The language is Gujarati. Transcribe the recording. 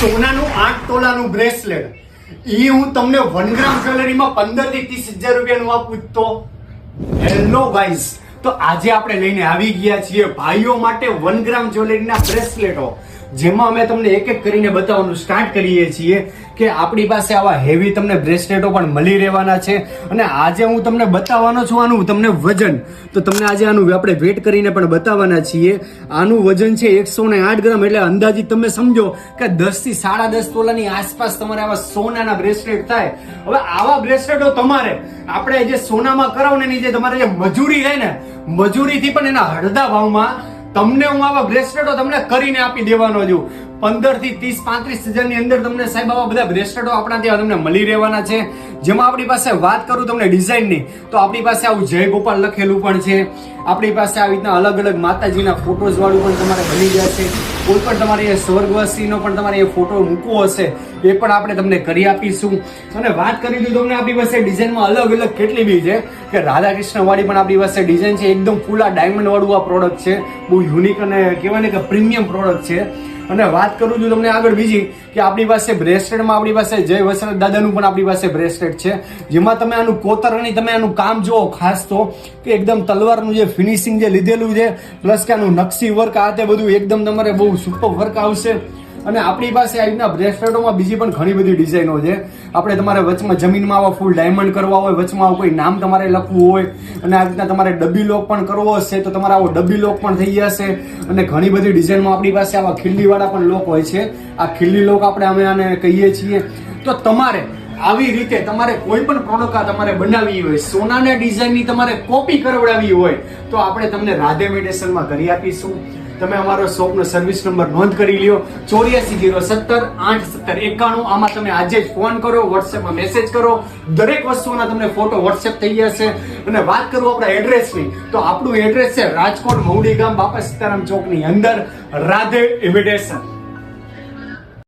સોનાનું 8 તોલાનું બ્રેસલેટ હું તમને 1 ગ્રામ જ્વેલરીમાં 15 થી 30,000 રૂપિયાનું આપું તો હેલો ગાઈઝ, તો આજે આપણે લઈને આવી ગયા છીએ ભાઈઓ માટે 1 ગ્રામ જ્વેલરીના બ્રેસલેટો, જેમાં અમે તમને એક એક કરીને બતાવવાનું સ્ટાર્ટ કરીએ છીએ કે આપણી પાસે આવા હેવી તમને બ્રેસલેટો પણ મળી રહેવાના છે. અને આજે હું તમને બતાવવાનો છું આનું તમને વજન, તો તમને આજે આનું આપણે વેટ કરીને પણ બતાવવાના છીએ. આનું વજન છે 108 ગ્રામ, એટલે અંદાજિત તમે સમજો કે 10 થી 10.5 તોલાની આસપાસ તમારે આવા સોનાના બ્રેસલેટ થાય. હવે આવા બ્રેસલેટો તમારે આપણે જે સોનામાં કરાવો ને જે તમારે જે મજૂરી રહે ને, મજૂરીથી પણ એના અડધા ભાવમાં તમને હું આવા બ્રેસલેટો તમને કરીને આપી દેવાનો છું. 15 થી 30-35,000 ની અંદર તમને સાહેબ આવા બધા બ્રેસલેટો આપણા ત્યાં તમને મળી રહેવાના છે. જેમાં આપણી પાસે વાત કરું તમને ડિઝાઇનની, તો આપણી પાસે આવું જય ગોપાલ લખેલું પણ છે. આપણી પાસે આવી રીતના અલગ અલગ માતાજીના ફોટોઝ વાળું પણ તમારે મળી જશે. કોઈ પણ તમારે સ્વર્ગવાસીનો પણ તમારે એ ફોટો મૂકવો હશે એ પણ આપણે તમને કરી આપીશું. અને વાત કરી દઉં તમને આપણી પાસે ડિઝાઇનમાં અલગ અલગ કેટલી બી છે કે રાધા કૃષ્ણ વાળી પણ આપણી પાસે ડિઝાઇન છે. એકદમ ફૂલ આ ડાયમંડ વાળું આ પ્રોડક્ટ છે, બહુ યુનિક અને કહેવાય ને કે પ્રીમિયમ પ્રોડક્ટ છે. અને વાત કરું છું તમને આગળ બીજી કે આપણી પાસે બ્રેસલેટમાં આપણી પાસે જય વસરત દાદાનું પણ આપણી પાસે બ્રેસલેટ છે, જેમાં તમે આનું કોતરણી તમે આનું કામ જુઓ ખાસ તો કે એકદમ તલવારનું જે ફિનિશિંગ જે લીધેલું છે, પ્લસ કે આનું નકશી વર્ક આ તે બધું એકદમ તમારે બહુ સુપર વર્ક આવશે. અને આપણી પાસે આ રીતના બ્રેસલેટોમાં બીજી પણ ઘણી બધી ડિઝાઇનો છે. આપણે તમારે વચમાં જમીનમાં આવા ફૂલ ડાયમંડ કરવા હોય, વચમાં કોઈ નામ તમારે લખવું હોય, અને આ રીતના તમારે ડબ્બી લોક પણ કરવો હશે તો તમારે આવો ડબ્બી લોક પણ થઈ જશે. અને ઘણી બધી ડિઝાઇનમાં આપણી પાસે આવા ખીલ્લીવાળા પણ લોક હોય છે. આ ખીલ્લી લોક અમે આને કહીએ છીએ. તો તમારે આવી રીતે તમારે કોઈ પણ પ્રોડક્ટ તમારે બનાવવી હોય, સોનાના ડિઝાઇનની તમારે કોપી કરાવડાવી હોય તો આપણે તમને રાધે ઇમિટેશનમાં કરી આપીશું. તમે અમારો શોપનો સર્વિસ નંબર નોંધ કરી લ્યો, 8407087091. આમાં તમે આજે જ ફોન કરો, વોટ્સએપમાં મેસેજ કરો, દરેક વસ્તુના તમને ફોટો વોટ્સએપ થઈ જશે. અને વાત કરું આપણા એડ્રેસની, તો આપણું એડ્રેસ છે રાજકોટ મહુડી ગામ, બાપા સીતારામ ચોકની અંદર રાધે ઇમિટેશન.